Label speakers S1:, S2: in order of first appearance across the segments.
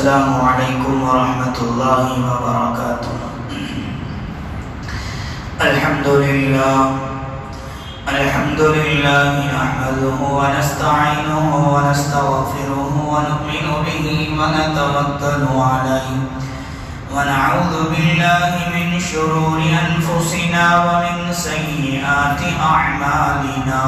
S1: السلام علیکم ورحمۃ اللہ وبرکاتہ۔ الحمد للہ نحمده ونستعینه ونستغفره ونؤمن به ونتوکل علیہ ونعوذ باللہ من شرور انفسنا ومن سیئات اعمالنا،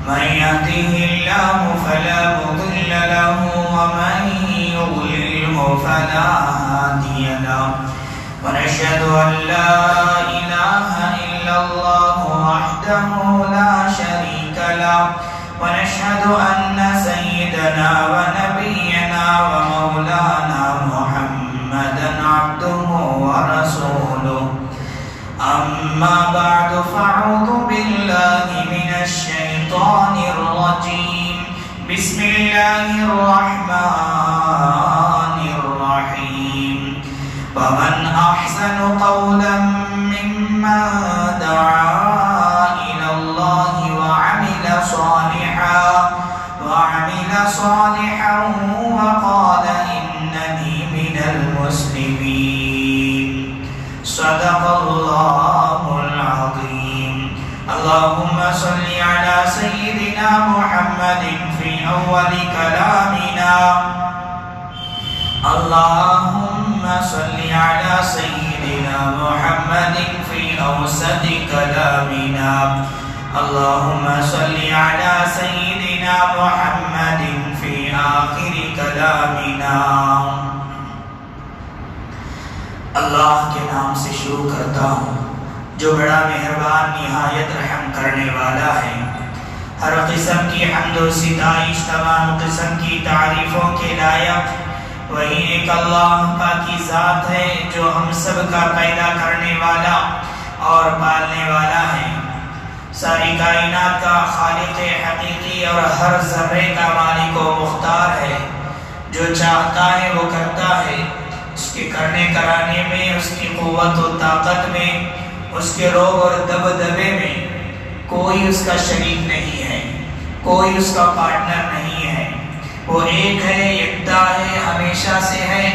S1: من يهده الله فلا مضل له ومن يضلله فلا هادي له، ونشهد أن لا إله إلا الله وحده لا شريك له، ونشهد أن سيدنا ونبينا ومولانا محمدا عبده ورسوله، أما بعد فأعوذ بالله من الشيطان الرجيم، بسم الله الرحمن الرحيم، ومن أحسن قولا ممن دعا إلى الله وعمل صالحا وقال إنني من المسلمين، صدق الله العظيم۔ اللهم صل على سيدنا محمد في أول كلامنا، اللهم صل على سيدنا محمد في أوسط كلامنا، اللهم صل على سيدنا محمد في آخر كلامنا۔ اللہ کے نام سے شروع کرتا ہوں جو بڑا مہربان نہایت رحم کرنے والا ہے۔ ہر قسم کی حمد و ستائش، تمام قسم کی تعریفوں کے لائق وہی ایک اللہ پاکی ذات ہے جو ہم سب کا پیدا کرنے والا اور پالنے والا ہے، ساری کائنات کا خالق حقیقی اور ہر ذرے کا مالک و مختار ہے، جو چاہتا ہے وہ کرتا ہے، اس کے کرنے کرانے میں، اس کی قوت و طاقت میں، اس کے روب اور دبدبے میں کوئی اس کا شریک نہیں ہے، کوئی اس کا پارٹنر نہیں ہے، وہ ایک ہے، یکتا ہے، ہمیشہ سے ہے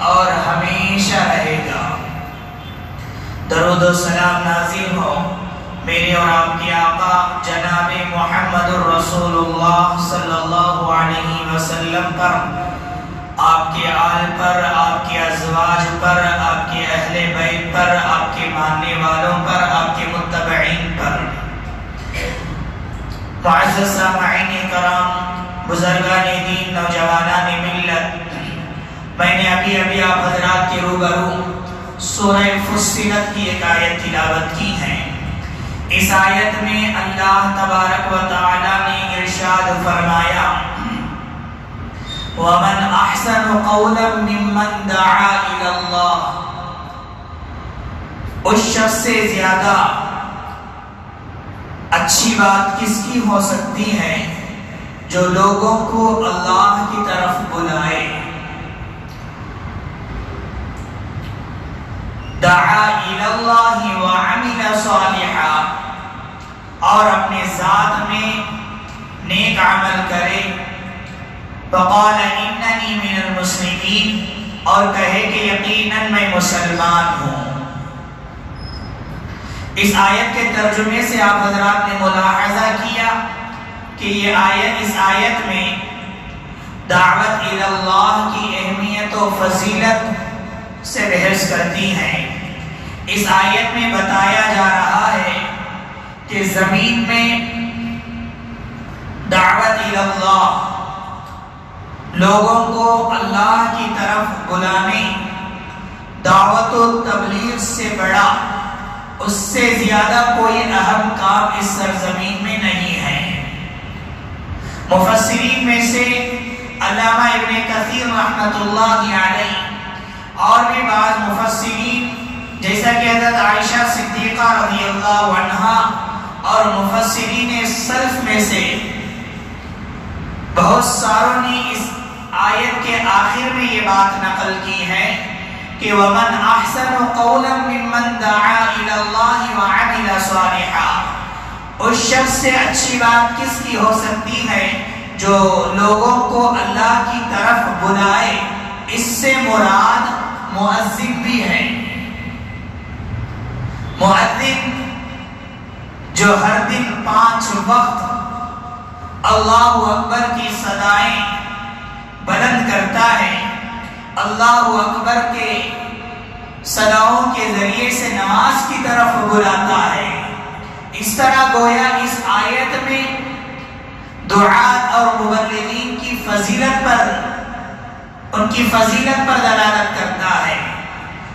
S1: اور ہمیشہ رہے گا۔ درود و سلام نازل ہو میرے اور آپ کے آقا جناب محمد الرسول اللہ صلی اللہ علیہ وسلم پر، آپ کے آل پر، آپ کے ازواج پر، آپ کے اہل بیت پر، آپ کے ماننے والوں پر، آپ کے متبعین پر۔ معزز سامعین کرام، بزرگان دین، نوجوانان ملت، میں نے ابھی آپ حضرات کے روبرو سورہ فصلت کی ایک آیت تلاوت کی ہے۔ اس آیت میں اللہ تبارک و تعالی نے ارشاد فرمایا، وَمَنْ أَحْسَنُ قَوْلًا مِّمَّنْ دَعَا إِلَى اللَّهِ، اس شخص سے زیادہ اچھی بات کس کی ہو سکتی ہے جو لوگوں کو اللہ کی طرف بلائے۔ دعا الی اللہ وعمل صالحا، اور اپنے ذات میں نیک عمل کرے، فقال اننی من المسلمین، اور کہے کہ یقیناً میں مسلمان ہوں۔ اس آیت کے ترجمے سے آپ حضرات نے ملاحظہ کیا کہ یہ آیت، اس آیت میں دعوت الی اللہ کی اہمیت و فضیلت سے بحث کرتی ہیں۔ اس آیت میں بتایا جا رہا ہے کہ زمین میں دعوت الی اللہ، لوگوں کو اللہ کی طرف بلانے، دعوت و تبلیغ سے بڑا، اس سے زیادہ کوئی اہم کام اس سرزمین میں نہیں ہے۔ مفسرین میں سے علامہ ابن کثیر رحمۃ اللہ علیہ اور بھی بعض مفسرین جیسا کہ حضرت عائشہ صدیقہ رضی اللہ عنہا اور مفسرین سلف میں سے بہت ساروں نے اس آیت کے آخر میں یہ بات نقل کی ہے کہ وَمَنْ أَحْسَنُ قَوْلًا مِّمَّنْ دَعَا إِلَى اللَّهِ وَعَمِلَ صَالِحًا، اس شخص سے اچھی بات کس کی ہو سکتی ہے جو لوگوں کو اللہ کی طرف بلائے اس سے مراد مؤذن بھی ہے۔ مؤذن جو ہر دن 5 وقت اللہ اکبر کی صدائیں بلند کرتا ہے، اللہ اکبر کے صداؤں کے ذریعے سے نماز کی طرف بلاتا ہے۔ اس طرح گویا اس آیت میں دعات اور مبلغین کی فضیلت پر، ان کی فضیلت پر دلالت کرتا ہے،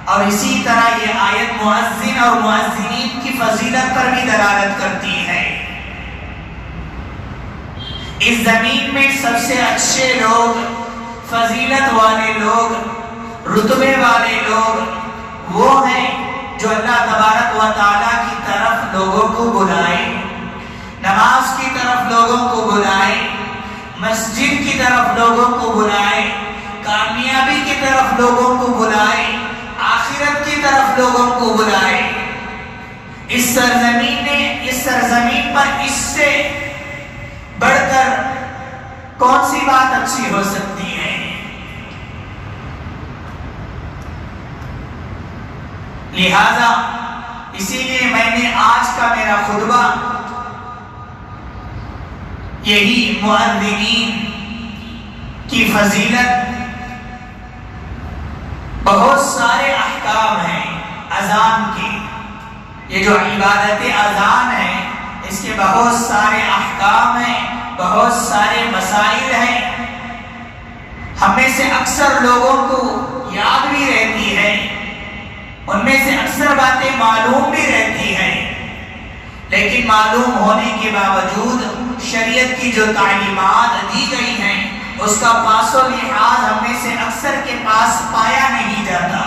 S1: اور اسی طرح یہ آیت مؤذن اور مؤذنین کی فضیلت پر بھی دلالت کرتی ہے۔ اس زمین میں سب سے اچھے لوگ، فضیلت والے لوگ، رتبے والے لوگ وہ ہیں جو اللہ تبارک و تعالیٰ کی طرف لوگوں کو بلائے، نماز کی طرف لوگوں کو بلائے، مسجد کی طرف لوگوں کو بلائے، کامیابی کی طرف لوگوں کو بلائے، آخرت کی طرف لوگوں کو بلائے۔ اس سرزمین پر اس سے بڑھ کر کون سی بات اچھی ہو سکتی ہے؟ لہذا اسی لیے میں نے آج کا میرا خطبہ یہی مؤذنین کی فضیلت، بہت سارے احکام ہیں اذان کے، یہ جو عبادت اذان ہے اس کے بہت سارے احکام ہیں، بہت سارے مسائل ہیں، ہم میں سے اکثر لوگوں کو یاد بھی رہتی ہے، ان میں سے اکثر باتیں معلوم بھی رہتی ہیں، لیکن معلوم ہونے کے باوجود شریعت کی جو تعلیمات دی گئی ہیں اس کا پاس و لحاظ ہم میں سے اکثر کے پاس پایا نہیں جاتا۔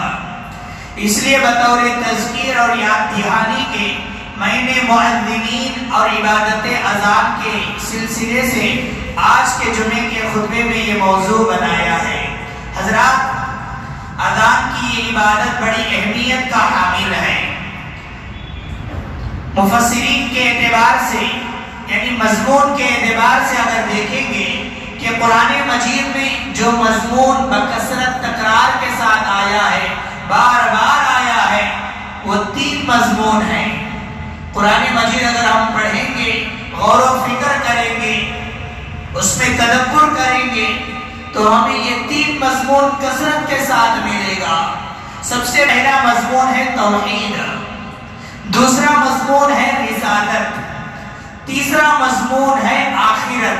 S1: اس لیے بطور تذکیر اور یاد دہانی کے میں نے مؤذنین اور عبادت اذان کے سلسلے سے آج کے جمعے کے خطبے میں یہ موضوع بنایا ہے۔ حضرات، اذان کی یہ عبادت بڑی اہمیت کا حامل ہے۔ مفسرین کے اعتبار سے، یعنی مضمون کے اعتبار سے اگر دیکھیں گے کہ قرآن مجید میں جو مضمون بکثرت تکرار کے ساتھ آیا ہے، بار بار آیا ہے، وہ 3 مضمون ہیں۔ قرآن مجید اگر ہم پڑھیں گے، غور و فکر کریں گے، اس میں تدبر کریں گے تو ہمیں یہ 3 مضمون کثرت کے ساتھ ملے گا۔ سب سے پہلا مضمون ہے توحید، دوسرا مضمون ہے رسالت، تیسرا مضمون ہے آخرت۔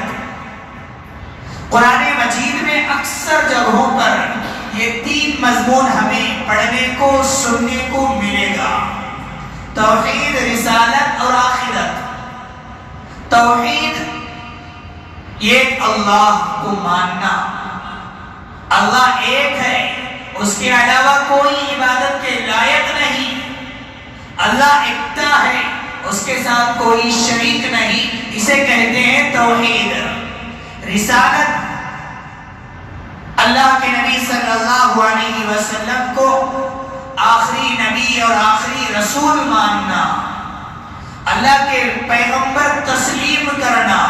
S1: قرآن مجید میں اکثر جگہوں پر یہ 3 مضمون ہمیں پڑھنے کو، سننے کو ملے گا، توحید، رسالت اور آخرت۔ توحید یہ اللہ کو ماننا، اللہ ایک ہے، اس کے علاوہ کوئی عبادت کے لائق نہیں، اللہ یکتا ہے، اس کے ساتھ کوئی شریک نہیں، اسے کہتے ہیں توحید۔ رسالت، اللہ کے نبی صلی اللہ علیہ وسلم کو آخری نبی اور آخری رسول ماننا، اللہ کے پیغمبر تسلیم کرنا۔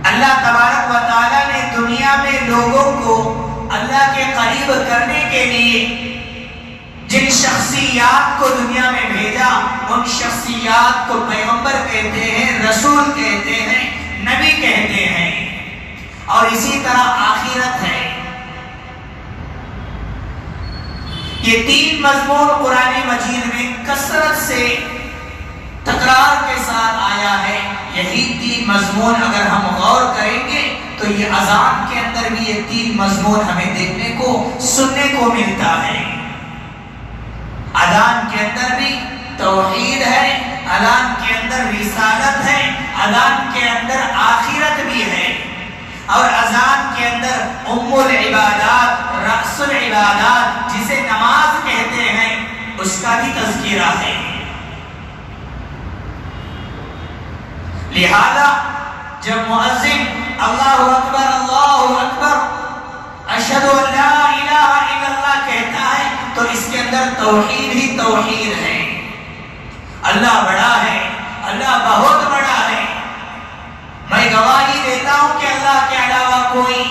S1: اللہ تبارک و تعالیٰ نے دنیا میں لوگوں کو اللہ کے قریب کرنے کے لیے جن شخصیات کو دنیا میں بھیجا، ان شخصیات کو پیغمبر کہتے ہیں، رسول کہتے ہیں، نبی کہتے ہیں۔ اور اسی طرح آخرت ہے۔ یہ 3 مضمون قرآن مجید میں کثرت سے تکرار کے ساتھ آیا ہے۔ یہی 3 مضمون اگر ہم غور کریں گے تو یہ اذان کے اندر بھی یہ 3 مضمون ہمیں دیکھنے کو، سننے کو ملتا ہے۔ اذان کے اندر بھی توحید ہے، اذان کے اندر رسالت ہے، اذان کے اندر آخرت بھی ہے، اور اذان کے اندر ام العبادات، رأس العبادات جسے نماز کہتے ہیں، اس کا بھی تذکرہ ہے۔ لہذا جب مؤذن اللہ اکبر اشہد ان لا الہ الا اللہ کہتا ہے تو اس کے اندر توحید ہی توحید ہے۔ اللہ بڑا ہے، اللہ بہت بڑا ہے، میں گواہی دیتا ہوں کہ اللہ کے علاوہ کوئی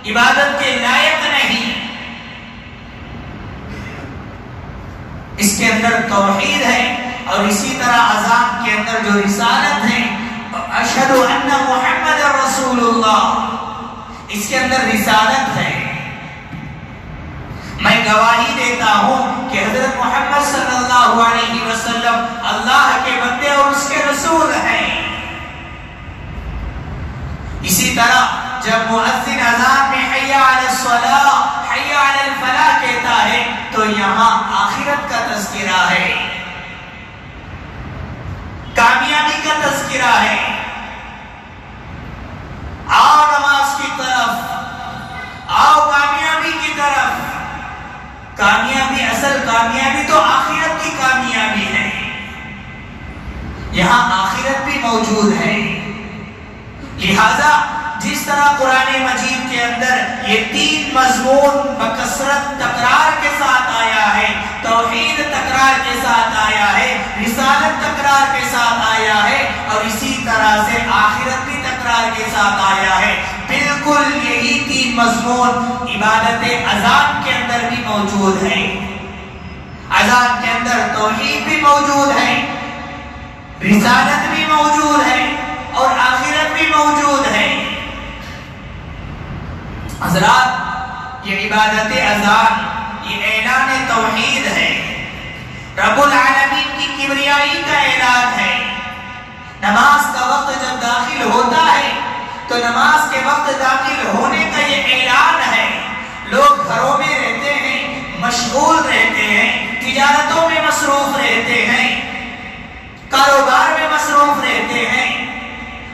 S1: عبادت کے لائق نہیں. اس کے اندر توحید ہے، اور اسی طرح اذان کے اندر جو رسالت ہے، اشہد ان محمد رسول اللہ، اس کے اندر رسالت ہے. میں گواہی دیتا ہوں کہ حضرت محمد صلی اللہ علیہ وسلم اللہ کے بندے اور اس کے رسول ہیں. اسی طرح جب مؤذن اذان میں حی علی الصلاۃ حی علی الفلاح کہتا ہے تو یہاں آخرت کا تذکرہ ہے، کامیابی کا تذکرہ ہے. آؤ نماز کی طرف، آؤ کامیابی کی طرف. کامیابی، اصل کامیابی تو آخرت کی کامیابی ہے. یہاں آخرت بھی موجود ہے. لہذا جس طرح قرآن مجید کے اندر یہ تین مضمون بکثرت تکرار کے ساتھ آیا ہے، توحید تکرار کے ساتھ آیا ہے، رسالت تکرار کے ساتھ آیا ہے، اور اسی طرح سے آخرت بھی تکرار کے ساتھ آیا ہے، بالکل یہی تین مضمون عبادت اذان کے اندر بھی موجود ہے. اذان کے اندر توحید بھی موجود ہے، رسالت بھی موجود ہے، اور آخرت بھی موجود ہے. حضرات، یہ عبادت اذان، یہ اعلان توحید ہے، رب العالمین کی کبریائی کا اعلان ہے. نماز کا وقت جب داخل ہوتا ہے تو نماز کے وقت داخل ہونے کا یہ اعلان ہے. لوگ گھروں میں رہتے ہیں، مشغول رہتے ہیں، تجارتوں میں مصروف رہتے ہیں، کاروبار میں مصروف رہتے ہیں،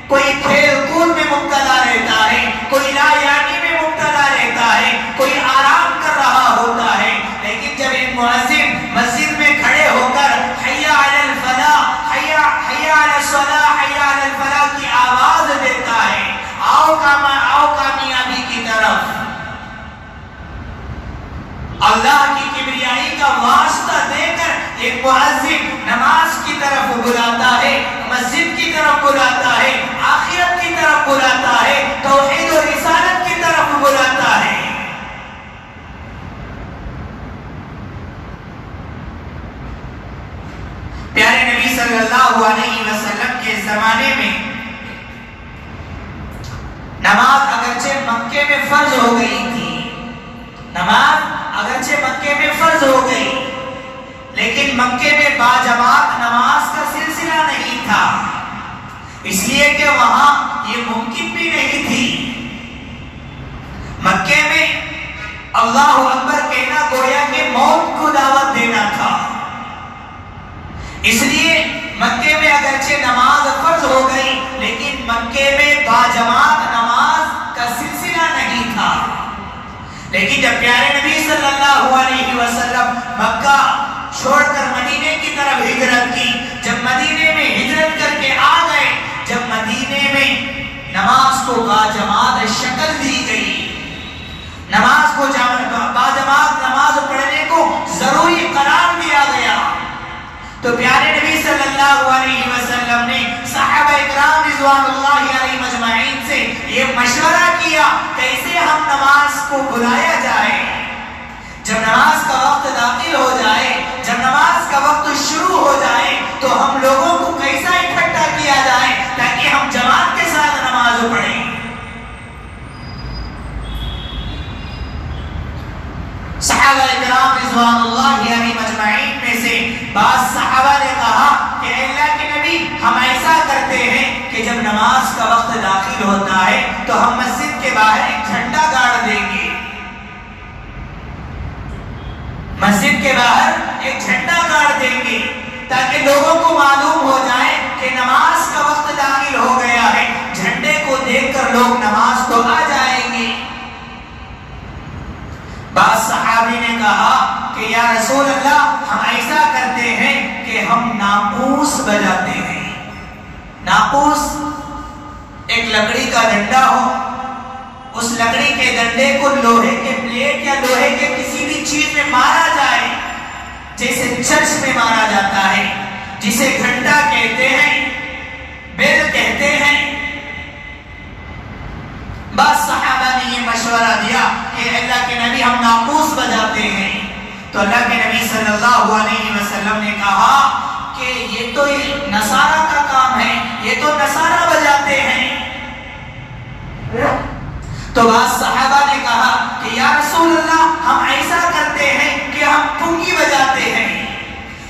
S1: کوئی کھیل کود میں مبتلا رہتا ہے، کوئی لا یعنی میں مبتلا رہتا ہے، کوئی آرام کر رہا ہوتا ہے. لیکن جب ایک مؤذن مسجد میں کھڑے ہو کر حی علی الفلاح، حی علی الصلاۃ، حی علی الفلاح کی آواز دیتا ہے، آؤ کامیابی کی طرف، اللہ کی کبریائی کا واسطہ دے کر ایک مؤذن نماز کی طرف بلاتا ہے، مسجد کی طرف بلاتا ہے، آخرت کی طرف بلاتا ہے، توحید و رسالت کی طرف بلاتا ہے. پیارے نبی صلی اللہ علیہ وسلم کے زمانے میں نماز اگرچہ مکے میں فرض ہو گئی تھی، نماز اگرچہ مکے میں فرض ہو گئی، لیکن مکے میں باجماعت نماز کا سلسلہ نہیں تھا، اس لیے کہ وہاں یہ ممکن بھی نہیں تھی. مکے میں اللہ اکبر کہنا گویا کہ موت کو دعوت دینا تھا. اس لیے مکے میں اگرچہ نماز فرض ہو گئی، لیکن مکے میں باجماعت نماز کا سلسلہ نہیں تھا. لیکن جب پیارے نبی صلی اللہ علیہ وسلم مکہ چھوڑ کر مدینے کی طرف ہجرت کی، جب مدینے میں ہجرت کر کے آ گئے، جب مدینے میں نماز کو باجماعت شکل دی گئی، نماز کو باجماعت نماز پڑھنے کو ضروری قرار دیا گیا، تو پیارے نبی صلی اللہ علیہ وسلم نے صحابہ اکرام رضوان اللہ علیہ مجمعین سے یہ مشورہ کیا کیسے ہم نماز کو بلایا جائے. جب نماز کا وقت داخل ہو جائے، جب نماز کا وقت شروع ہو جائے، تو ہم لوگوں کو کیسا اکٹھا کیا جائے تاکہ ہم جماعت کے ساتھ نماز پڑھیں. صحابہ اکرام رضوان اللہ علیہ مجمعین میں سے بعض صحابہ نے کہا کہ اللہ کے نبی، ہم ایسا کرتے ہیں کہ جب نماز کا وقت داخل ہوتا ہے تو ہم مسجد کے باہر ایک جھنڈا گاڑ دیں گے، مسجد کے باہر ایک جھنڈا گاڑ دیں گے تاکہ لوگوں کو معلوم ہو جائے کہ نماز کا وقت داخل ہو گیا ہے. جھنڈے کو دیکھ کر لوگ نماز کو آ جائیں گے. بعض صحابی نے کہا کہ یا رسول اللہ، ہم ایسا کرتے ہیں کہ ہم ناقوس بجاتے ہیں. ناقوس ایک لکڑی کا ڈنڈا ہو، اس لکڑی کے ڈنڈے کو لوہے کے پلیٹ یا لوہے کے کسی بھی چیز میں مارا جائے، جیسے چرچ میں مارا جاتا ہے، جسے گھنٹا کہتے ہیں، بیل کہتے ہیں. بعض صحابہ نے یہ مشورہ دیا کہ اللہ کے نبی ہم ناقوس بجاتے ہیں، تو اللہ کے نبی صلی اللہ علیہ وسلم نے کہا کہ یہ تو نصارہ کا کام ہے، یہ تو نصارہ بجاتے ہیں۔ تو بعض صحابہ نے کہا کہ یا رسول اللہ ہم ایسا کرتے ہیں کہ ہم پنگی بجاتے ہیں،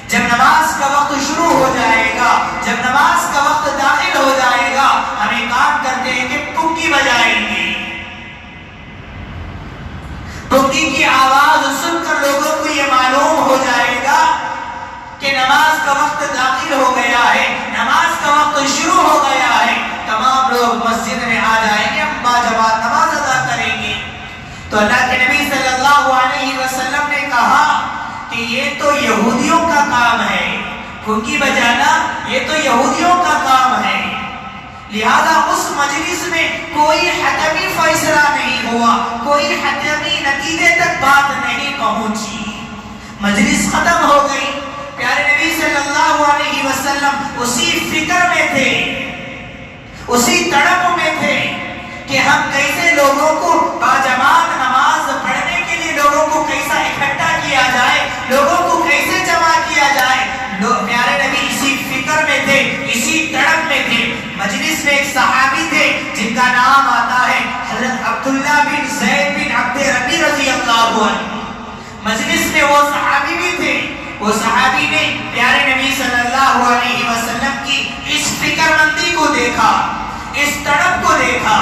S1: جب نماز کا وقت شروع ہو جائے گا، جب نماز کا وقت داخل ہو جائے گا، ہم ایک کام کرتے ہیں کہ پنگی بجائیں گے۔ پنگی کی آواز سن کر لوگوں کو یہ معلوم ہو جائے گا کہ نماز کا وقت داخل ہو گیا ہے، نماز کا وقت شروع ہو گیا ہے، تمام لوگ مسجد میں آ جائیں گے، ہم باجماعت نماز ادا کریں گے۔ تو اللہ کے نبی صلی اللہ علیہ وسلم نے کہا کہ یہ تو یہودیوں کا کام ہے، پھنکی بجانا یہ تو یہودیوں کا کام ہے، لہذا اس مجلس میں کوئی حتمی فیصلہ نہیں ہوا، کوئی حتمی نتیجے تک بات نہیں پہنچی، مجلس ختم ہو گئی۔ پیارے نبی صلی اللہ علیہ وسلم اسی فکر میں تھے، اسی تڑپ میں تھے کہ ہم کیسے لوگوں کو باجماعت نماز پڑھنے کے لیے لوگوں کو کیسا اکٹھا کیا جائے، لوگوں کو کیسے جمع کیا جائے۔ پیارے نبی اسی فکر میں تھے، اسی تڑپ میں تھے۔ مجلس میں ایک صحابی تھے جن کا نام آتا ہے حضرت عبداللہ بن زید بن عبد ربی رضی اللہ عنہ۔ مجلس میں وہ صحابی بھی تھے، وہ صحابی نے پیارے نبی صلی اللہ علیہ وسلم کی اس فکر مندی کو دیکھا، اس تڑپ کو دیکھا،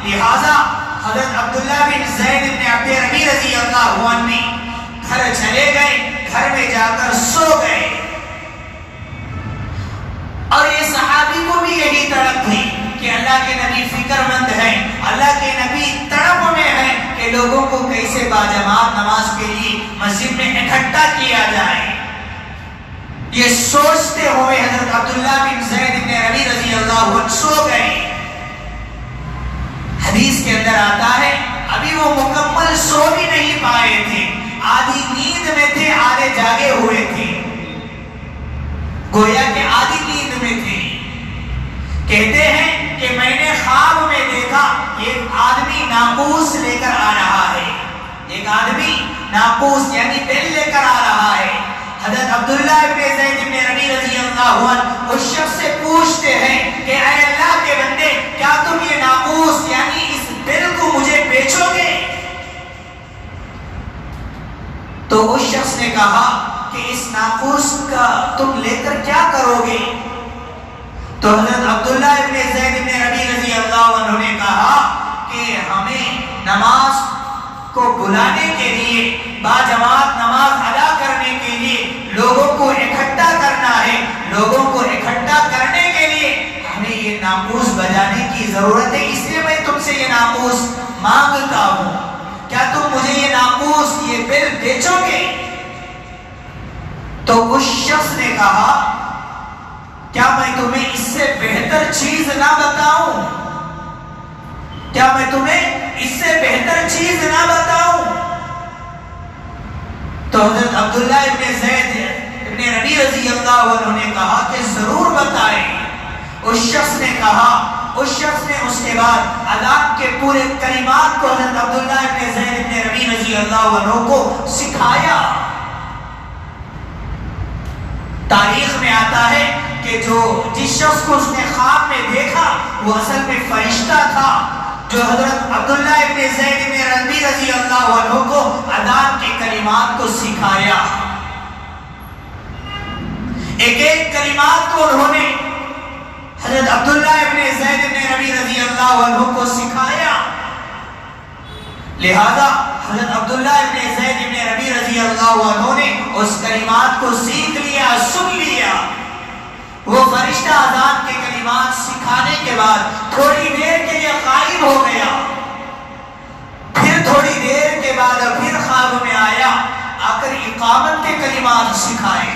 S1: لہذا حضرت عبداللہ بن زید بن عبد ربی رضی اللہ عنہ گھر چلے گئے، گھر میں جا کر سو گئے۔ اور یہ صحابی کو بھی یہی تڑپ تھی کہ اللہ کے نبی فکر مند ہیں، اللہ کے نبی تڑپ میں ہیں کہ لوگوں کو کیسے باجماعت نماز کے لیے مسجد میں اکٹھا کیا جائے۔ یہ سوچتے ہوئے حضرت عبداللہ بن زید بن ربی رضی اللہ عنہ سو گئے۔ حدیث کے اندر آتا ہے ابھی وہ مکمل سو بھی نہیں پائے تھے، آدھی نیند میں تھے، آدھے جاگے ہوئے تھے، گویا کہ آدھی نیند میں تھے۔ کہتے ہیں کہ میں نے خواب میں دیکھا ایک آدمی ناقوس لے کر آ رہا ہے، ایک آدمی ناقوس یعنی بیل لے کر آ رہا ہے۔ حضرت عبداللہ ابن زید بن ربی رضی اللہ عنہ اس شخص سے پوچھتے ہیں کہ اے اللہ کے بندے کیا تم یہ ناقوس یعنی اس بیل کو مجھے بیچو گے؟ تو اس شخص نے کہا کہ اس ناقوس کا تم لے کر کیا کرو گے؟ تو حضرت عبداللہ ابن زید بن ربی رضی اللہ عنہ نے کہا کہ ہمیں نماز کو بلانے کے لیے، باجماعت نماز ادا کرنے کے لیے لوگوں کو اکٹھا کرنا ہے، لوگوں کو اکٹھا کرنے کے لیے ہمیں یہ ناقوس بجانے کی ضرورت ہے، اس لیے میں تم سے یہ ناقوس مانگتا ہوں، کیا تم مجھے یہ ناقوس یہ بیل بیچو گے؟ تو اس شخص نے کہا کیا میں تمہیں اس سے بہتر چیز نہ بتاؤں؟ کیا میں تمہیں اس سے بہتر چیز نہ بتاؤں؟ تو حضرت عبداللہ ابن زید ابن ربی رضی اللہ عنہ نے کہا کہ ضرور بتائیں۔ اس شخص نے کہا، اس شخص نے اس کے بعد اذان کے پورے کلمات کو حضرت عبداللہ ابن زید ابن ربی رضی اللہ عنہ کو سکھایا۔ تاریخ میں آتا ہے کہ جس شخص کو اس نے خواب میں دیکھا وہ اصل میں فرشتہ تھا جو حضرت عبداللہ ابن زید ابن ربی رضی اللہ عنہ کو اذان کے کلمات کو سکھایا۔ ایک ایک کلمات کو انہوں نے حضرت عبداللہ ابن زید ابن ربی رضی اللہ عنہ کو سکھایا، لہذا حضرت عبداللہ ابن زید ابن ربی رضی اللہ عنہ نے اس کلمات کو سیکھ لیا، سن لیا۔ وہ فرشتہ اذان کے کلمات سکھانے کے بعد تھوڑی دیر کے لیے غائب ہو گیا، پھر تھوڑی دیر کے بعد پھر خواب میں آیا، آ کر اقامت کے کلمات سکھائے۔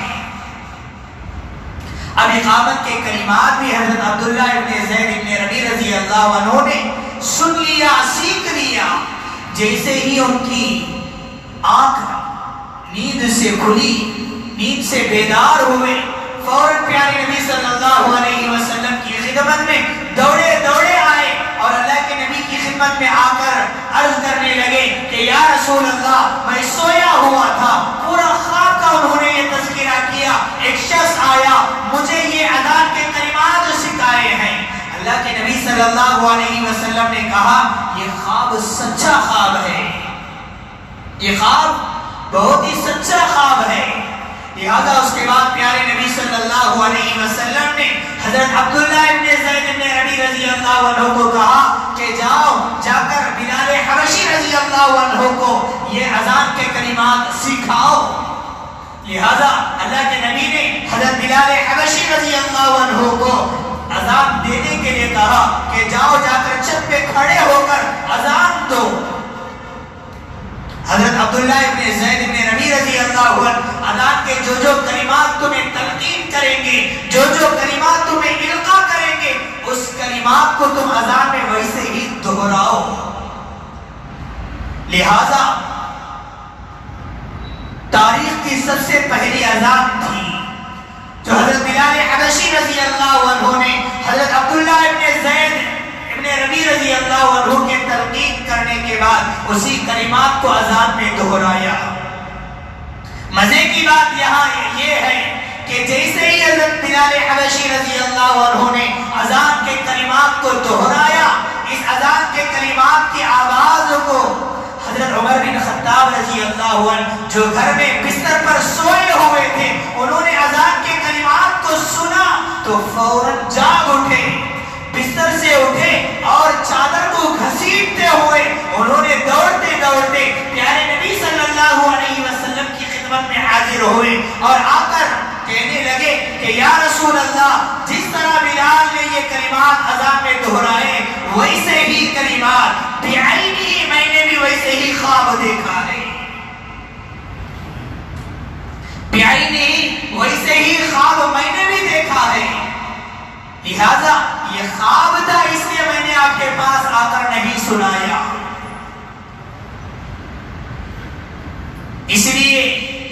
S1: اب اقامت کے کلمات بھی حضرت عبداللہ ابن زید ابن ربی رضی اللہ عنہ نے سن لیا، سیکھ لیا۔ جیسے ہی ان کی آنکھ نیند سے کھلی، نیند سے بیدار ہوئے، فوراً پیارے نبی صلی اللہ علیہ وسلم کی خدمت میں دوڑے دوڑے آئے اور اللہ کے نبی کی خدمت خدمت میں آ کر عرض کرنے لگے کہ یا رسول اللہ میں سویا ہوا تھا، پورا خواب کا انہوں نے یہ تذکرہ کیا، ایک شخص آیا مجھے یہ اذان کے کلمات سکھائے ہیں۔ اللہ کے نبی صلی اللہ علیہ وسلم نے کہا یہ خواب سچا خواب ہے، یہ خواب بہت ہی سچا خواب ہے۔ لہذا اس کے بعد پیارے نبی صلی اللہ علیہ وسلم نے حضرت عبداللہ ابن زید ابن ربیع رضی اللہ عنہ کو کہا کہ جاؤ جا کر بلال حبشی رضی اللہ عنہ کو یہ اذان کے کلمات سکھاؤ۔ لہذا اللہ کے نبی نے حضرت بلال حبشی رضی اللہ عنہ کو اذان دینے کے لیے کہا کہ جاؤ جا کر چھت پہ کھڑے ہو کر اذان دو۔ حضرت عبداللہ ابن زید ابن ربیع رضی اللہ عنہ اذان کے جو کلمات تمہیں تلقین کریں گے، جو کلمات تمہیں القاء کریں گے، اس کلمات کو تم اذان میں ویسے ہی دہراؤ۔ لہذا تاریخ کی سب سے پہلی اذان تھی جو حضرت بلال حبشی رضی اللہ عنہ نے حضرت عبداللہ ابن زید ابن ربیع رضی اللہ عنہ کے تلقین کرنے کے بعد اسی کلمات کو اذان میں دہرایا۔ مزے کی بات یہاں یہ ہے کہ جیسے ہی حضرت بلال حبشی رضی اللہ عنہ نے اذان کے کلمات کو دہرایا، اس اذان کے کلمات کی آواز کو حضرت عمر بن خطاب رضی اللہ عنہ جو گھر میں بستر پر سوئے ہوئے تھے، انہوں نے اذان کے کلمات کو سنا تو فوراً جاگ اٹھے، بستر سے اٹھے اور چادر کو گھسیٹتے ہوئے انہوں نے دوڑتے دوڑتے پیارے نبی صلی اللہ علیہ وسلم کی خدمت میں حاضر ہوئے اور آ کر کہنے لگے کہ یا رسول اللہ جس طرح بلال نے یہ کلمات اذان میں دہرائے ویسے ہی کلمات بعینی میں نے بھی ویسے ہی خواب دیکھا ہے، بعینی ویسے ہی خواب میں نے بھی دیکھا ہے، لہذا یہ خواب تھا اس لیے میں نے آپ کے پاس آ کر نہیں سنایا۔ اس لیے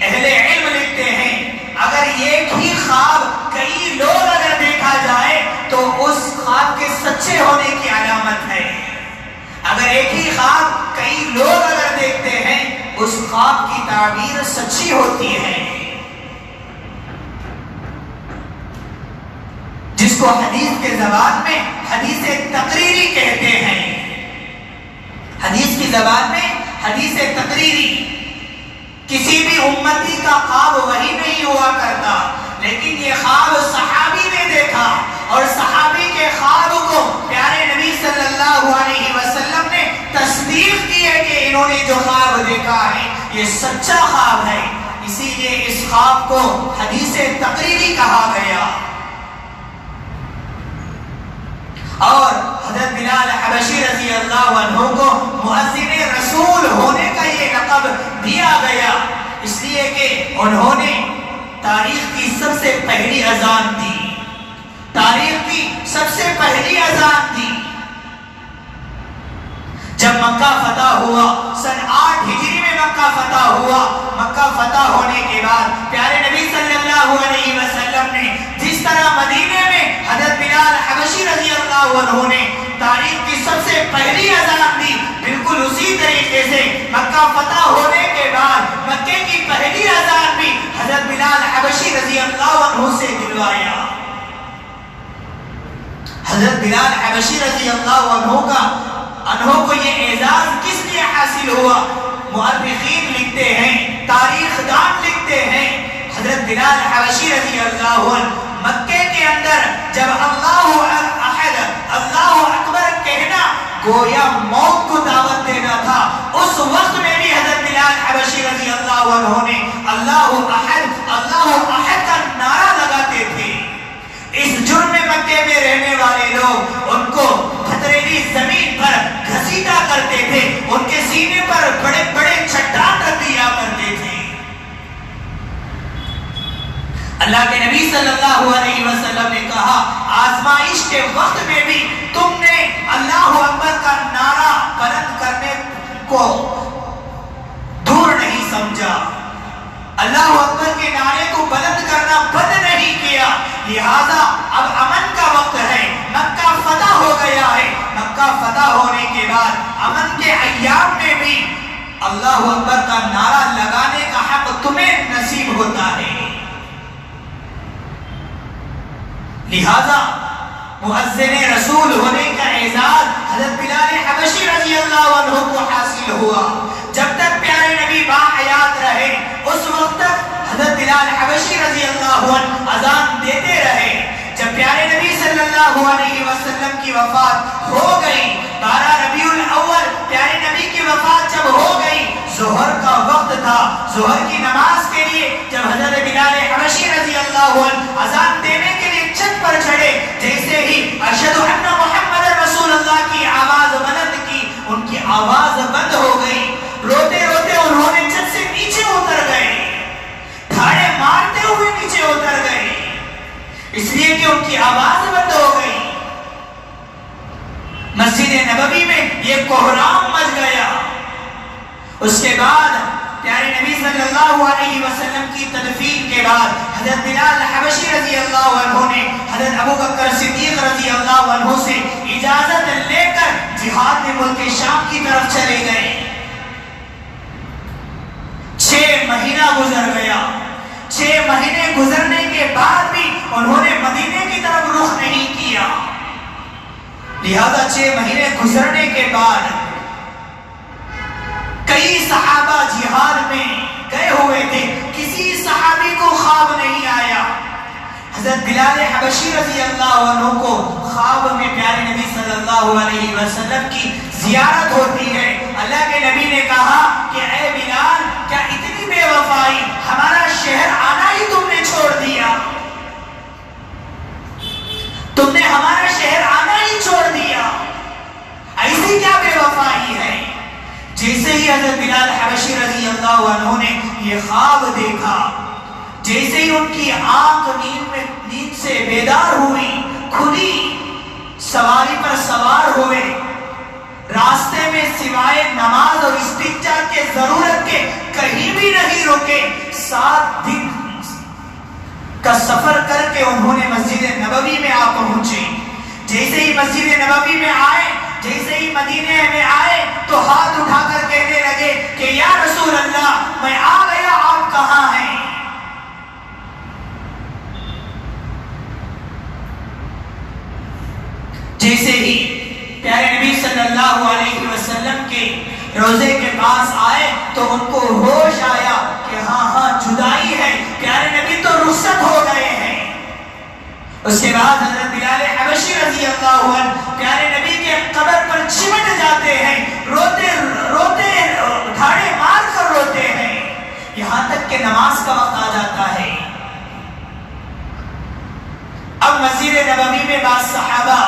S1: اہل علم لکھتے ہیں اگر ایک ہی خواب کئی لوگ اگر دیکھا جائے تو اس خواب کے سچے ہونے کی علامت ہے، اگر ایک ہی خواب کئی لوگ اگر دیکھتے ہیں اس خواب کی تعبیر سچی ہوتی ہے، جس کو حدیث کے زبان میں حدیث تقریری کہتے ہیں۔ حدیث کی زبان میں حدیث تقریری، کسی بھی امتی کا خواب وہی نہیں ہوا کرتا، لیکن یہ خواب صحابی نے دیکھا اور صحابی کے خواب کو پیارے نبی صلی اللہ علیہ وسلم نے تصدیق کی ہے کہ انہوں نے جو خواب دیکھا ہے یہ سچا خواب ہے، اسی لیے اس خواب کو حدیث تقریری کہا گیا۔ اور حضرت بلال حبشی رضی اللہ عنہ کو مؤذن رسول ہونے کا یہ لقب دیا گیا، اس لیے کہ انہوں نے تاریخ کی سب سے پہلی اذان دی، تاریخ کی سب سے پہلی اذان دی۔ جب مکہ فتح ہوا سن 8 ہجری میں مکہ فتح ہوا، مکہ فتح ہونے کے بعد پیارے نبی صلی اللہ علیہ وسلم نے جس طرح مدینے میں حضرت بلال حبشی رضی اللہ عنہ نے تاریخ کی سب سے پہلی اذان دی، بالکل اسی طریقے سے مکہ فتح ہونے کے بعد مکے کی پہلی اذان بھی حضرت بلال حبشی رضی اللہ عنہ سے دلوایا۔ حضرت بلال حبشی رضی اللہ عنہ کو یہ اعزاز کس لیے حاصل ہوا؟ مؤرخین لکھتے ہیں، تاریخ دان لکھتے ہیں، حضرت بلال حبشی رضی اللہ عنہ مکے کے اندر جب اللہ احد اللہ اکبر کہنا گویا موت کو دعوت دینا تھا، اس وقت میں بھی حضرت بلال حبشی رضی اللہ عنہ نے اللہ احد کا نعرہ لگاتے تھے۔ اس جرم مکے میں رہنے والے لوگ ان کو پتھریلی زمین پر گھسیٹا کرتے تھے، ان کے سینے پر بڑے بڑے چٹان رکھ دیا کرتے تھے۔ اللہ کے نبی صلی اللہ علیہ وسلم نے کہا آزمائش کے وقت میں بھی تم نے اللہ اکبر کا نعرہ بلند کرنے کو دور نہیں سمجھا، اللہ اکبر کے نعرے کو بلند کرنا بند نہیں کیا، لہذا اب امن کا وقت ہے، مکہ فتح ہو گیا ہے، مکہ مکہ فتح ہونے کے بعد امن کے ایام میں بھی اللہ اکبر کا نعرہ لگانے کا حق تمہیں نصیب ہوتا ہے. لہذا مؤذن رسول ہونے کا اعزاز حضرت بلال حبشی رضی اللہ عنہ کو حاصل ہوا. جب تک پیارے نبی باحیات رہے اس وقت تک حضرت بلال حبشی رضی اللہ عنہ اذان دیتے رہے. جب پیارے نبی صلی اللہ علیہ وسلم کی وفات ہو گئی 12 ربیع الاول پیارے نبی کی وفات جب ہو گئی ظہر کا وقت تھا. ظہر کی نماز کے لیے جب حضرت بلال حبشی رضی اللہ عنہ اذان دینے کے لیے چھت پر چڑھے جیسے ہی اشہد ان محمد رسول اللہ کی آواز بلند کی ان کی آواز بند ہو گئی. روتے روتے انہوں نے چھت سے نیچے اتر گئے دھاڑے مارتے ہوئے نیچے اتر گئے اس لیے کہ ان کی آواز بند ہو گئی. مسجد نبوی میں یہ کوہرام مچ گیا. اس کے بعد پیارے نبی صلی اللہ علیہ وسلم کی تدفین کے بعد حضرت بلال حبشی رضی اللہ عنہ نے حضرت ابو بکر صدیق رضی اللہ عنہ سے اجازت لے کر جہاد میں ملک شام کی طرف چلے گئے. 6 مہینہ گزر گیا. 6 مہینے گزرنے کے بعد بھی انہوں نے مدینے کی طرف رخ نہیں کیا. لہذا 6 مہینے گزرنے کے بعد کئی صحابہ جہاد میں گئے ہوئے تھے کسی صحابی کو خواب نہیں آیا. حضرت بلال حبشی رضی اللہ عنہ کو خواب میں پیارے نبی صلی اللہ علیہ وسلم کی زیارت ہوتی ہے. اللہ کے نبی نے کہا کہ اے بلال کیا اتنی بے وفائی ہمارا شہر آنا ہی تم نے چھوڑ دیا. تم نے ہمارا شہر آنا ہی چھوڑ دیا. ایسی کیا بے وفائی ہے. جیسے ہی حضرت بلال حبشی رضی اللہ عنہ نے یہ خواب دیکھا جیسے ہی ان کی آنکھ نیند سے بیدار ہوئی کھلی سواری پر سوار ہوئے راستے میں سوائے نماز اور استنجا کے ضرورت کے کہیں بھی نہیں رکے. 7 دن کا سفر کر کے انہوں نے مسجد نبوی میں آ پہنچے. جیسے ہی مسجد نبوی میں آئے جیسے ہی مدینے میں آئے تو ہاتھ اٹھا کر کہنے لگے کہ یا رسول اللہ میں آ گیا آپ کہاں ہیں. جیسے ہی پیارے نبی صلی اللہ علیہ وسلم کے روزے کے پاس آئے تو ان کو ہوش آیا کہ ہاں جدائی ہے پیارے نبی تو رخصت ہو گئے ہیں. اس کے بعد حضرت بلال حبشی رضی اللہ عنہ پیارے نبی کے قبر پر چمٹ جاتے ہیں روتے روتے دھاڑے مار کر روتے ہیں یہاں تک کہ نماز کا وقت آ جاتا ہے. اب مسجد نبوی میں بعض صحابہ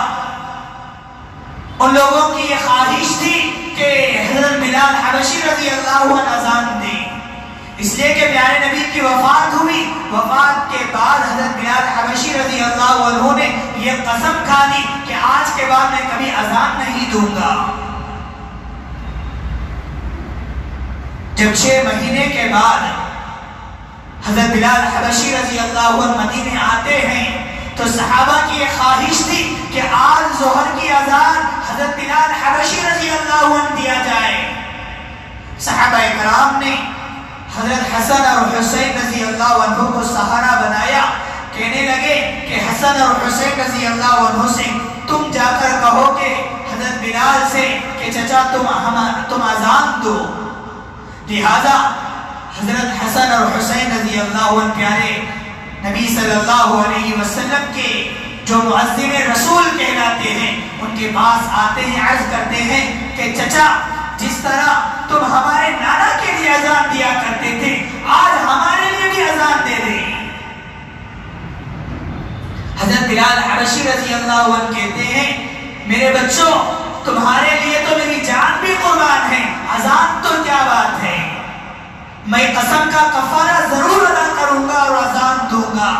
S1: ان لوگوں کی یہ خواہش تھی کہ حضرت بلال حبشی رضی اللہ عنہ اذان دیں اس لیے کہ پیارے نبی کی وفات ہوئی. وفات کے بعد حضرت بلال حبشی رضی اللہ عنہ نے یہ قسم کھا لی کہ آج کے بعد میں کبھی اذان نہیں دوں گا. جب 6 مہینے کے بعد حضرت بلال حبشی رضی اللہ عنہ مدینے آتے ہیں تو صحابہ کی یہ خواہش تھی کہ آج ظہر کی اذان حضرت بلال حبشی رضی اللہ عنہ دیا جائے. صحابہ کرام نے حضرت حسن اور حسین رضی اللہ عنہ کو سہارا بنایا. کہنے لگے کہ حسن اور حسین رضی اللہ عنہ سے تم جا کر کہو کہ حضرت بلال سے کہ چچا تم اذان دو. لہذا حضرت حسن اور حسین رضی اللہ عنہ پیارے نبی صلی اللہ علیہ وسلم کے جو مؤذن رسول کہلاتے ہیں ان کے پاس آتے ہیں عرض کرتے ہیں کہ چچا جس طرح تم ہمارے نانا کے لیے اذان دیا کرتے تھے آج ہمارے لیے بھی اذان دے دیں. حضرت بلال حبشی رضی اللہ عنہ کہتے ہیں میرے بچوں تمہارے لیے تو میری جان بھی قربان ہے اذان تو کیا بات ہے. میں قسم کا کفارہ ضرور ادا کروں گا اور اذان دوں گا.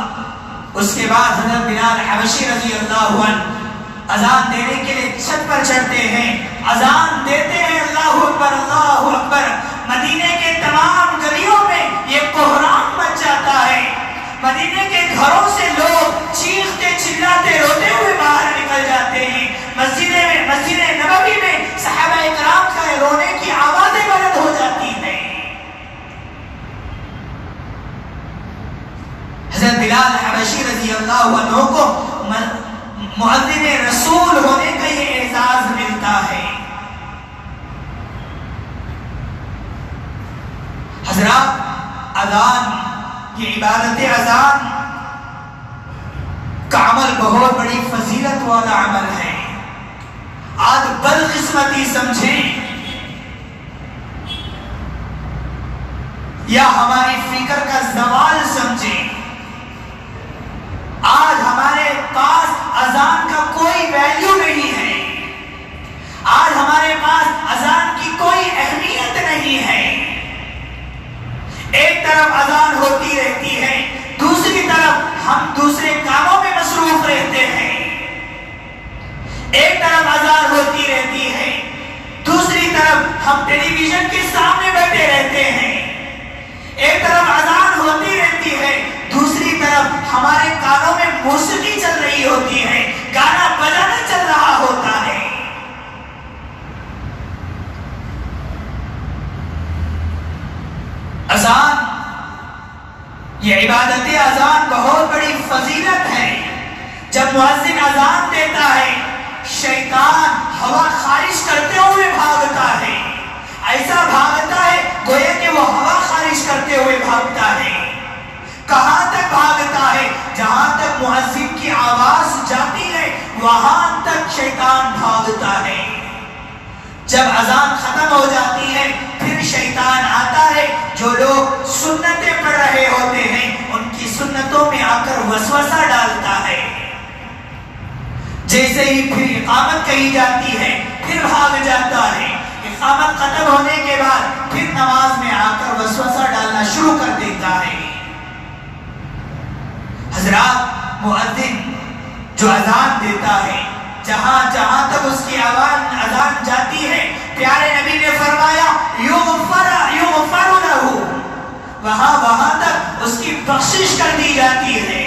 S1: اس کے بعد حضرت بلال حبشی رضی اللہ عنہ اذان دینے کے لیے چھت پر چڑھتے ہیں اذان دیتے ہیں. اللہ اکبر اللہ اکبر. مدینے کے تمام گلیوں میں یہ کوہرام مچ جاتا ہے. مدینے کے گھروں سے لوگ چیختے چلاتے روتے ہوئے باہر نکل نکل جاتے ہیں. مسجد نبوی میں صحابہ اکرام کا رونے کی آوازیں بلند ہو جاتی ہیں. حضرت بلال حبشی رضی اللہ عنہ کو مؤذن رسول ہونے کا یہ اعزاز ملتا ہے. حضرات اذان، یہ عبادت اذان کا عمل بہت بڑی فضیلت والا عمل ہے. آج بدقسمتی سمجھیں یا ہماری فکر کا زوال سمجھیں، آج ہمارے پاس اذان کا کوئی ویلیو نہیں ہے. آج ہمارے پاس اذان کی کوئی اہمیت نہیں ہے. ایک طرف اذان ہوتی رہتی ہے، دوسری طرف ہم دوسرے کاموں میں مصروف رہتے ہیں. ایک طرف اذان ہوتی رہتی ہے، دوسری طرف ہم ٹیلی ویژن کے سامنے بیٹھے رہتے ہیں. ایک طرف اذان ہوتی رہتی ہے، دوسری طرف ہمارے کانوں میں موسیقی چل رہی ہوتی ہے، گانا بجانا چل رہا ہوتا ہے. اذان، یہ عبادت اذان بہت بڑی فضیلت ہے. جب مؤذن اذان دیتا ہے، شیطان ہوا خارج کرتے ہوئے بھاگتا ہے. ایسا بھاگتا ہے گویا کہ وہ ہوا خارج کرتے ہوئے بھاگتا ہے. کہاں تک بھاگتا ہے؟ جہاں تک مؤذن کی آواز جاتی ہے وہاں تک شیطان بھاگتا ہے. جب اذان ختم ہو جاتی ہے پھر شیطان آتا ہے. جو لوگ سنتیں پڑھ رہے ہوتے ہیں ان کی سنتوں میں آ کر وسوسہ ڈالتا ہے. جیسے ہی پھر اقامت کہی جاتی ہے پھر بھاگ جاتا ہے. اقامت ختم ہونے کے بعد پھر نماز میں آ کر وسوسہ ڈالنا شروع کر دیتا ہے. حضرات، مؤذن جو اذان دیتا ہے، جہاں جہاں تک اس کی آواز اذان جاتی ہے، پیارے نبی نے فرمایا یغفر لہ، وہاں تک اس کی بخشش کر دی جاتی ہے.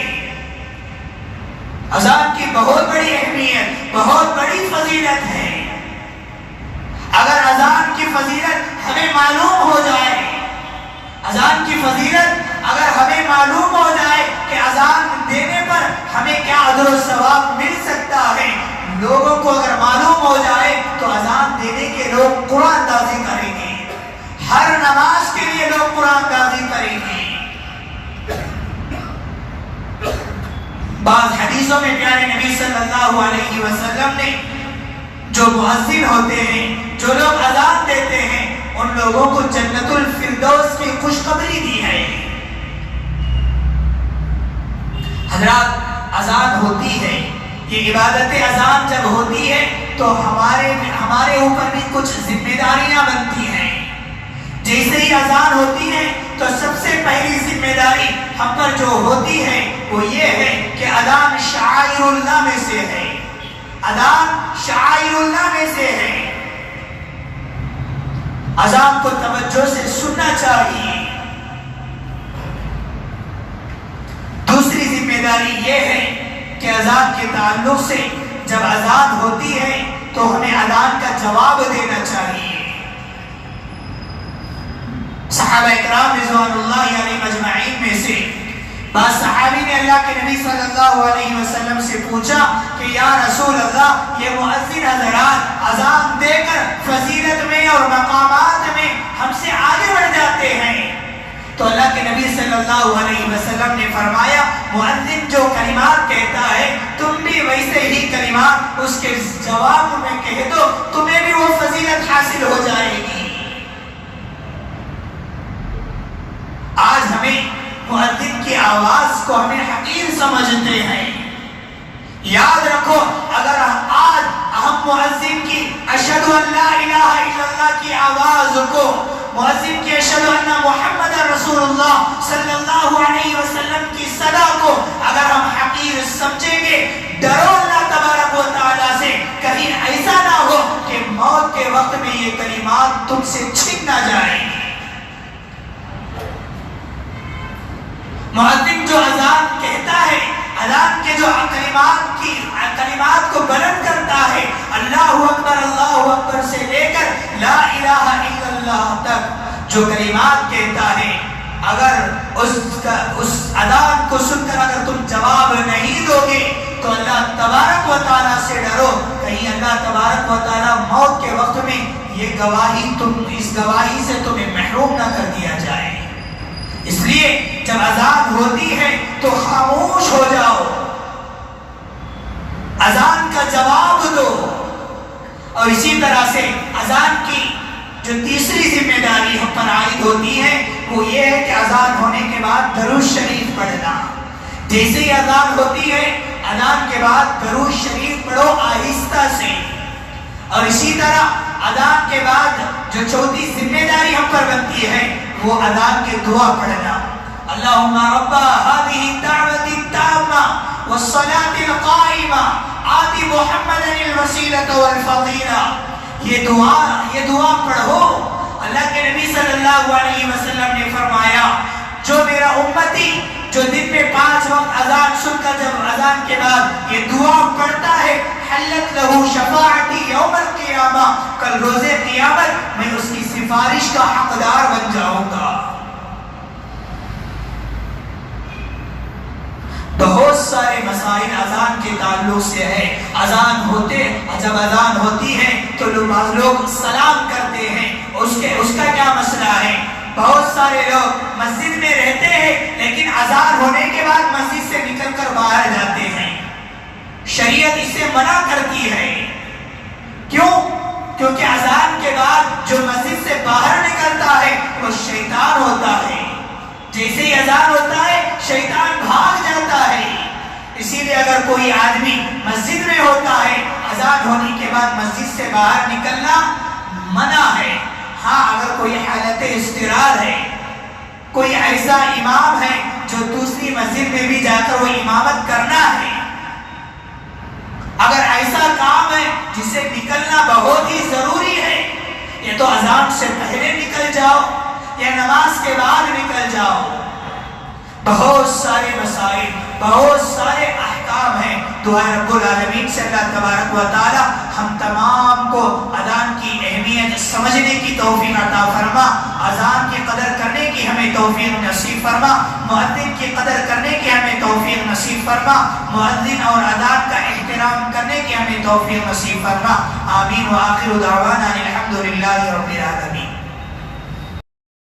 S1: اذان کی بہت بڑی اہمیت، بہت بڑی فضیلت ہے. اگر اذان کی فضیلت ہمیں معلوم ہو جائے، اذان کی فضیلت اگر ہمیں معلوم ہو جائے کہ اذان دینے پر ہمیں کیا اجر و ثواب مل سکتا ہے، لوگوں کو اگر معلوم ہو جائے تو اذان دینے کے لوگ قرآن اندازی کریں گے. ہر نماز کے لیے لوگ قرآن اندازی کریں گے. بعض حدیثوں میں پیارے نبی صلی اللہ علیہ وسلم نے جو مؤذن ہوتے ہیں، جو لوگ اذان دیتے ہیں، ان لوگوں کو جنت الفردوس کی خوشخبری دی ہے. حضرات، اذان ہوتی ہے، یہ عبادت اذان جب ہوتی ہے تو ہمارے اوپر بھی کچھ ذمہ داریاں بنتی ہیں. جیسے ہی اذان ہوتی ہے تو سب سے پہلی ذمہ داری ہم پر جو ہوتی ہے وہ یہ ہے کہ اذان شعائر اللہ میں سے ہے. اذان شعائر اللہ میں سے ہے. اذان کو توجہ سے سننا چاہیے. دوسری ذمہ داری یہ ہے کہ اذان کے تعلق سے جب اذان ہوتی ہے تو ہمیں اذان کا جواب دینا چاہیے. صحابہ اکرام رضوان اللہ علیہم اجمعین میں سے بعض صحابی نے اللہ کے نبی صلی اللہ علیہ وسلم سے پوچھا کہ یا رسول اللہ، یہ مؤذن حضرات اذان دے کر فضیلت میں اور مقامات میں ہم سے آگے بڑھ جاتے ہیں. تو اللہ کے نبی صلی اللہ علیہ وسلم نے فرمایا، مؤذن جو کلمات کہتا ہے تم بھی ویسے ہی کلمات اس کے جواب میں کہہ دو، تمہیں بھی وہ فضیلت حاصل ہو جائے گی. آج ہمیں مؤذن کی آواز کو ہمیں حقیر سمجھتے ہیں. یاد رکھو، اگر آج ہم مؤذن کی اشہد ان لا الہ الا اللہ کی آواز کو، مؤذن کی اشہد ان محمد رسول اللہ صلی اللہ علیہ وسلم کی صدا کو اگر ہم حقیر سمجھیں گے، ڈرو اللہ تبارک و تعالیٰ سے، کہیں ایسا نہ ہو کہ موت کے وقت میں یہ کلمات تم سے چھن نہ جائیں. مؤذن جو اذان کہتا ہے، اذان کے جو کلمات کو بلند جو کلمات کہتا ہے، اگر اس اذان کو سن کر اگر تم جواب نہیں دو گے تو اللہ تبارک و تعالیٰ سے ڈرو، کہیں اللہ تبارک و تعالیٰ موت کے وقت میں یہ گواہی اس گواہی سے تمہیں محروم نہ کر دیا جائے۔ اس لیے جب اذان ہوتی ہے تو خاموش ہو جاؤ، اذان کا جواب دو۔ اور اسی طرح سے اذان کی جو تیسری ذمہ داری ہم پر عائد ہوتی ہے وہ یہ ہے کہ اذان ہونے کے بعد درود شریف پڑھنا۔ جیسے ہی اذان ہوتی ہے، اذان کے بعد درود شریف پڑھو آہستہ سے۔ اور اسی طرح اذان کے بعد جو چوتھی ذمہ داری ہم پر بنتی ہے وہ اذان کے دعا پڑھنا۔ اللہم رب هذه الدعوة التامة والصلاة القائمة آت محمدا الوسیلة والفضیلہ۔ یہ دعا پڑھو۔ اللہ کے نبی صلی اللہ علیہ وسلم نے فرمایا، جو میرا امتی جو دن میں 5 وقت اذان سن کر جب اذان کے بعد یہ دعا پڑھتا ہے، حلت لہو شفاعتی یوم القیامہ، کل روز قیامت میں اس کی سفارش کا حقدار بن جاؤں گا۔ بہت سارے مسائل اذان کے تعلق سے ہے۔ جب اذان ہوتی ہے تو بعض لوگ سلام کرتے ہیں، اس کا کیا مسئلہ ہے؟ بہت سارے لوگ مسجد میں رہتے ہیں لیکن اذان ہونے کے بعد مسجد سے نکل کر باہر جاتے ہیں۔ شریعت اس سے منع کرتی ہے۔ کیوں؟ کیونکہ اذان کے بعد جو مسجد سے باہر نکلتا ہے وہ شیطان ہوتا ہے۔ جیسے ہی اذان ہوتا ہے شیطان بھاگ جاتا ہے۔ اسی لیے اگر کوئی آدمی مسجد میں ہوتا ہے، اذان ہونے کے بعد مسجد سے باہر نکلنا منع ہے۔ ہاں، اگر کوئی حالت اضطرار ہے، کوئی ایسا امام ہے جو دوسری مسجد میں بھی جا کر وہ امامت کرنا ہے، اگر ایسا کام ہے جس سے نکلنا بہت ہی ضروری ہے، یہ تو اذان سے پہلے نکل جاؤ یا نماز کے بعد نکل جاؤ۔ بہت سارے مسائل، بہت سارے احکام ہیں۔ دعا رب العالمین سے اللہ تبارک و تعالی ہم تمام کو اذان کی اہمیت سمجھنے کی توفیق عطا فرما، اذان کی قدر کرنے کی ہمیں توفیق نصیب فرما، مؤذن کی قدر کرنے کی ہمیں توفیق نصیب فرما، مؤذن اور اذان کا احترام کرنے کی ہمیں توفیق نصیب فرما۔ آمین۔ وآخر دعوانا الحمدللہ رب العالمین۔